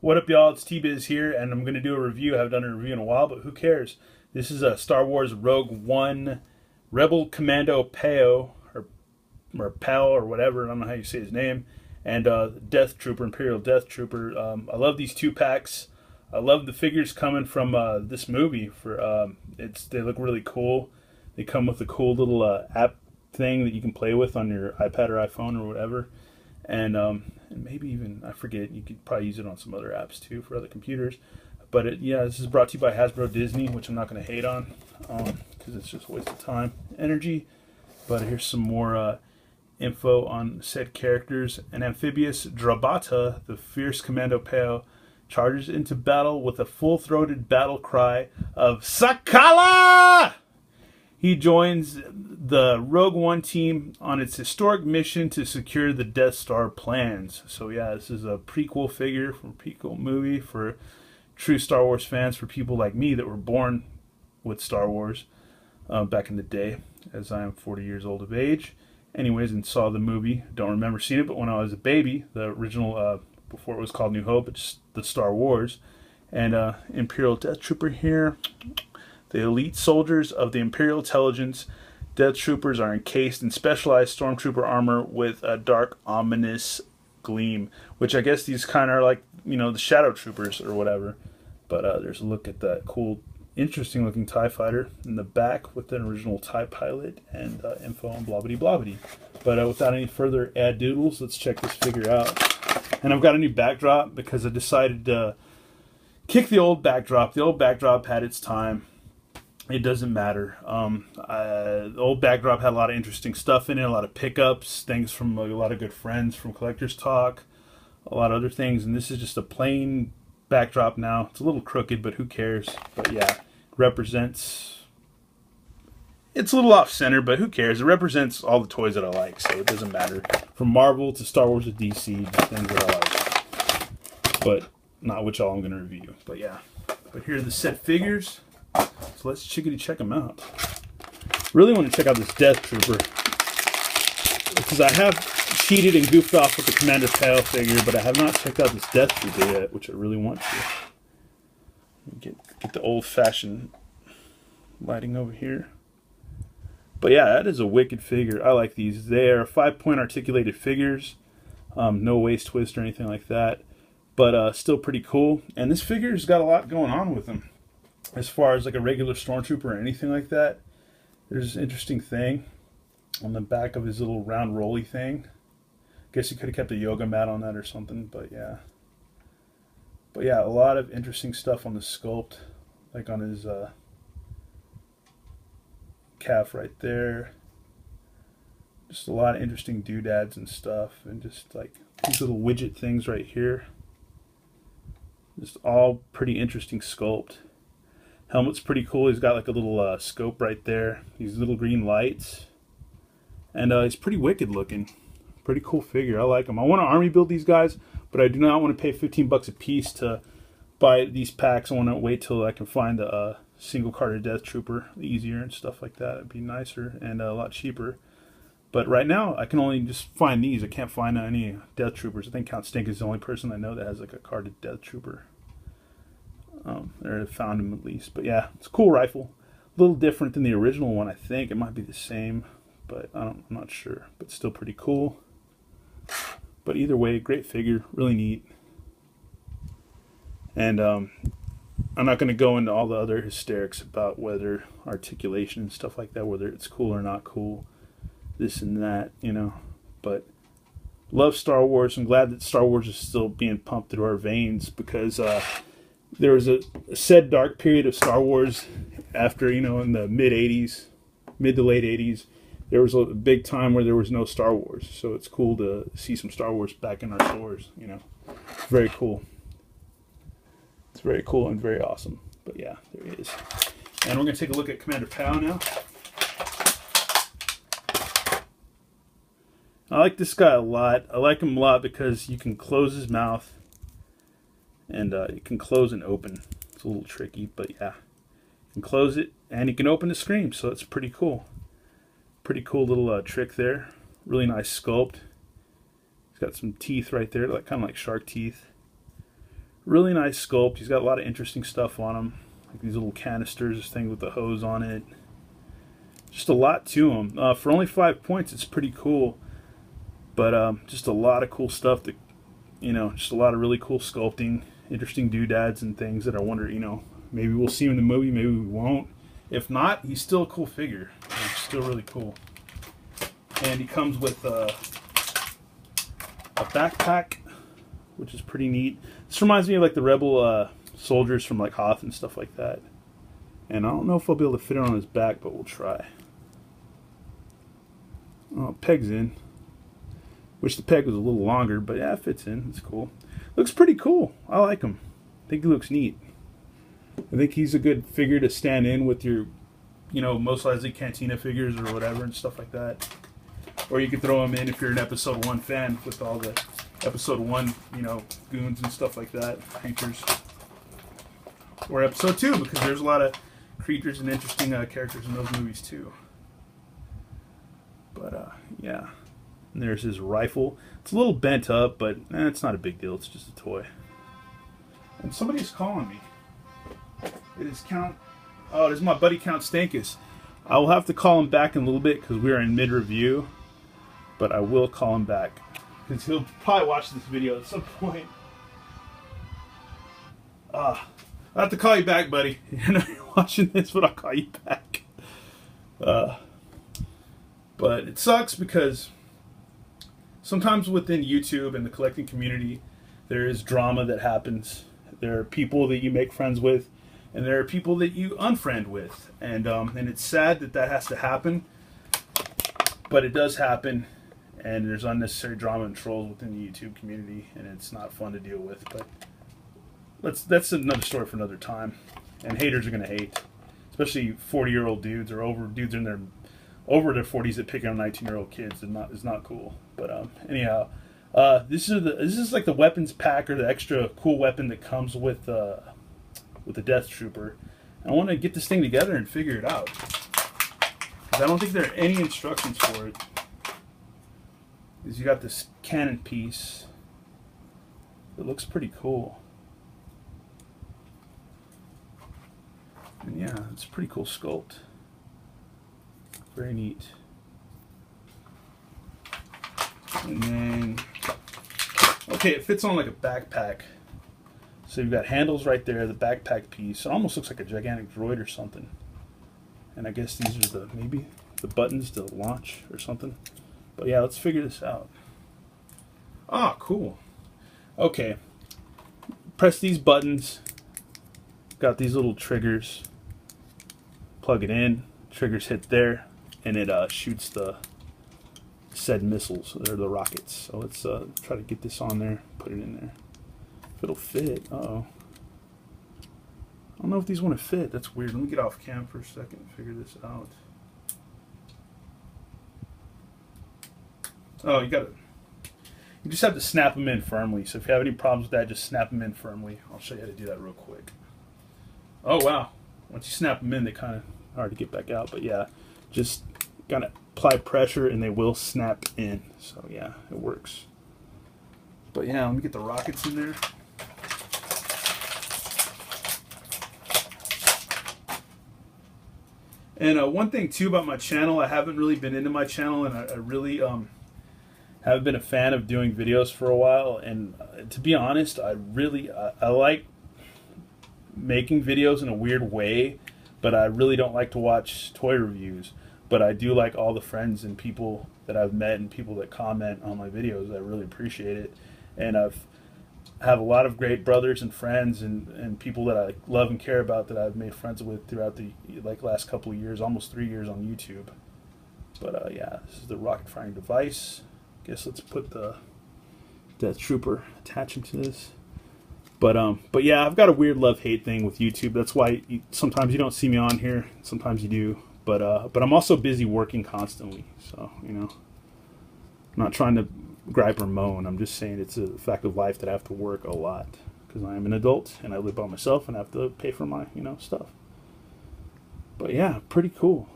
What up, y'all? It's T-Biz here, and I'm going to do a review. I haven't done a review in a while, but who cares? This is a Star Wars Rogue One Rebel Commando Peo, or Pal, or whatever. I don't know how you say his name. And Death Trooper, Imperial Death Trooper. I love these 2-packs. I love the figures coming from this movie. They look really cool. They come with a cool little app thing that you can play with on your iPad or iPhone or whatever. And maybe even, I forget, you could probably use it on some other apps too for other computers. But this is brought to you by Hasbro Disney, which I'm not going to hate on because it's just a waste of time, energy. But here's some more info on said characters. An amphibious Drabata, the fierce Commando Pale, charges into battle with a full-throated battle cry of Sakala! He joins the Rogue One team on its historic mission to secure the Death Star plans. So yeah, this is a prequel figure from a prequel movie for true Star Wars fans, for people like me that were born with Star Wars back in the day, as I am 40 years old of age. Anyways, and saw the movie. Don't remember seeing it, but when I was a baby, the original, before it was called New Hope, it's the Star Wars. And Imperial Death Trooper here. The elite soldiers of the Imperial Intelligence Death Troopers are encased in specialized Stormtrooper armor with a dark, ominous gleam, which I guess these kind of are like, the Shadow Troopers or whatever. But there's a look at that cool, interesting-looking TIE fighter in the back with an original TIE pilot and info on blobbity-blobbity. But without any further ad-doodles, let's check this figure out. And I've got a new backdrop because I decided to kick the old backdrop. The old backdrop had its time. It doesn't matter. The old backdrop had a lot of interesting stuff in it, a lot of pickups, things from a lot of good friends from Collector's Talk, a lot of other things, and this is just a plain backdrop now. It's a little crooked, but who cares? But yeah, it represents... It's a little off-center, but who cares? It represents all the toys that I like, so it doesn't matter. From Marvel to Star Wars to DC, just things that I like. But not which all I'm going to review. But yeah. But here are the set figures. So let's chickadee check them out. Really want to check out this Death Trooper, because I have cheated and goofed off with the Commander Pale figure, but I have not checked out this Death Trooper yet, which I really want to. Get the old-fashioned lighting over here. But yeah, that is a wicked figure. I like these. They are 5-point articulated figures. No waist twist or anything like that. But still pretty cool. And this figure's got a lot going on with him. As far as like a regular Stormtrooper or anything like that, there's an interesting thing on the back of his little round rolly thing. Guess he could have kept a yoga mat on that or something, but yeah. But yeah, a lot of interesting stuff on the sculpt, like on his calf right there. Just a lot of interesting doodads and stuff, and just like these little widget things right here. Just all pretty interesting sculpt. Helmet's pretty cool. He's got like a little scope right there. These little green lights. And he's pretty wicked looking. Pretty cool figure. I like him. I want to army build these guys, but I do not want to pay 15 bucks a piece to buy these packs. I want to wait till I can find the single carded Death Trooper easier and stuff like that. It'd be nicer and a lot cheaper. But right now, I can only just find these. I can't find any Death Troopers. I think Count Stink is the only person I know that has like a carded Death Trooper. Or found him at least. But yeah, it's a cool rifle. A little different than the original one, I think. It might be the same, but I'm not sure. But still pretty cool. But either way, great figure. Really neat. And I'm not going to go into all the other hysterics about whether articulation and stuff like that, whether it's cool or not cool, this and that, But love Star Wars. I'm glad that Star Wars is still being pumped through our veins, because there was a said dark period of Star Wars after, in the mid to late 80s. There was a big time where there was no Star Wars. So it's cool to see some Star Wars back in our stores, It's very cool. It's very cool and very awesome. But yeah, there he is. And we're going to take a look at Commander Pow now. I like this guy a lot. I like him a lot because you can close his mouth. And you can close and open. It's a little tricky, but yeah. You can close it, and you can open the screen, so it's pretty cool. Pretty cool little trick there. Really nice sculpt. He's got some teeth right there, kind of like shark teeth. Really nice sculpt. He's got a lot of interesting stuff on him, like these little canisters, this thing with the hose on it. Just a lot to him. For only 5 points, it's pretty cool. But just a lot of cool stuff that, you know, just a lot of really cool sculpting, interesting doodads and things that I wonder, you know, maybe we'll see him in the movie, maybe we won't. If not, he's still a cool figure. He's still really cool. And he comes with a backpack, which is pretty neat. This reminds me of like the Rebel soldiers from like Hoth and stuff like that. And I don't know if I'll be able to fit it on his back, but we'll try. Oh, peg's in. Wish the peg was a little longer, but yeah, it fits in. It's cool. Looks pretty cool. I like him. I think he looks neat. I think he's a good figure to stand in with your, you know, most likely Cantina figures or whatever and stuff like that. Or you could throw him in if you're an Episode 1 fan with all the Episode 1, you know, goons and stuff like that, creatures. Or Episode 2, because there's a lot of creatures and interesting characters in those movies too. But yeah. And there's his rifle. It's a little bent up, but it's not a big deal. It's just a toy. And somebody's calling me. It is Count... Oh, this is my buddy Count Stankus. I will have to call him back in a little bit because we are in mid-review. But I will call him back. Because he'll probably watch this video at some point. I'll have to call you back, buddy. I know you're watching this, but I'll call you back. But it sucks because sometimes within YouTube and the collecting community, there is drama that happens. There are people that you make friends with, and there are people that you unfriend with. And it's sad that that has to happen, but it does happen. And there's unnecessary drama and trolls within the YouTube community, and it's not fun to deal with. But that's another story for another time. And haters are gonna hate, especially 40-year-old dudes or dudes in their over their 40s that pick on 19-year-old kids. Is not cool. But anyhow, this is like the weapons pack or the extra cool weapon that comes with the Death Trooper. And I want to get this thing together and figure it out, because I don't think there are any instructions for it. Is you got this cannon piece. It looks pretty cool. And yeah, it's a pretty cool sculpt. Very neat. And then, okay, it fits on like a backpack. So you've got handles right there, the backpack piece. It almost looks like a gigantic droid or something. And I guess these are maybe the buttons to launch or something. But yeah, let's figure this out. Ah, cool. Okay. Press these buttons. Got these little triggers. Plug it in. Triggers hit there. And it shoots the said missiles, or the rockets. So let's try to get this on there. Put it in there. If it'll fit. Uh-oh. I don't know if these want to fit. That's weird. Let me get off cam for a second and figure this out. Oh, you just have to snap them in firmly. So if you have any problems with that, just snap them in firmly. I'll show you how to do that real quick. Oh, wow. Once you snap them in, they kind of hard to get back out. But yeah, just gotta apply pressure and they will snap in. So yeah, it works. But yeah, let me get the rockets in there. And one thing too about my channel, I haven't really been into my channel, and I really have been a fan of doing videos for a while. And to be honest, I like making videos in a weird way, but I really don't like to watch toy reviews. But I do like all the friends and people that I've met and people that comment on my videos. I really appreciate it. And I have a lot of great brothers and friends and people that I love and care about that I've made friends with throughout the last couple of years, almost 3 years on YouTube. But yeah, this is the rocket firing device. Guess let's put the Death Trooper attaching to this. But yeah, I've got a weird love-hate thing with YouTube. That's why sometimes you don't see me on here, sometimes you do. But I'm also busy working constantly, so you know, I'm not trying to gripe or moan. I'm just saying it's a fact of life that I have to work a lot because I am an adult and I live by myself and I have to pay for my stuff. But yeah, pretty cool.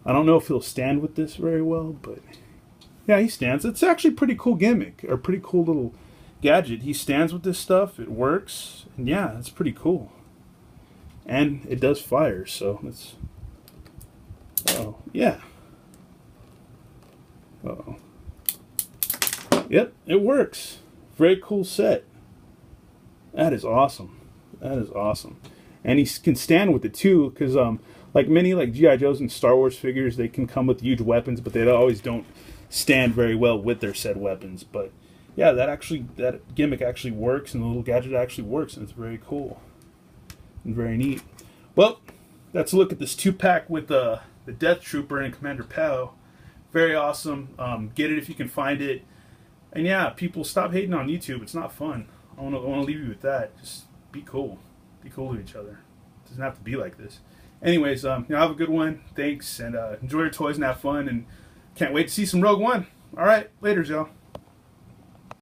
I don't know if he'll stand with this very well, but yeah, he stands. It's actually a pretty cool gimmick, or pretty cool little gadget. He stands with this stuff. It works. And yeah, it's pretty cool. And it does fire, so let's... Oh, yeah. Uh-oh. Yep, it works. Very cool set. That is awesome. That is awesome. And he can stand with it too, because like many like G.I. Joes and Star Wars figures, they can come with huge weapons, but they always don't stand very well with their said weapons. But yeah, that gimmick actually works, and the little gadget actually works, and it's very cool and very neat. Well, that's a look at this 2-pack with the Death Trooper and Commander Pow. Very awesome. Get it if you can find it. And yeah, people, stop hating on YouTube. It's not fun. I want to leave you with that. Just be cool. Be cool to each other. It doesn't have to be like this. Anyways, have a good one. Thanks, and enjoy your toys and have fun. And can't wait to see some Rogue One. All right, laters, y'all.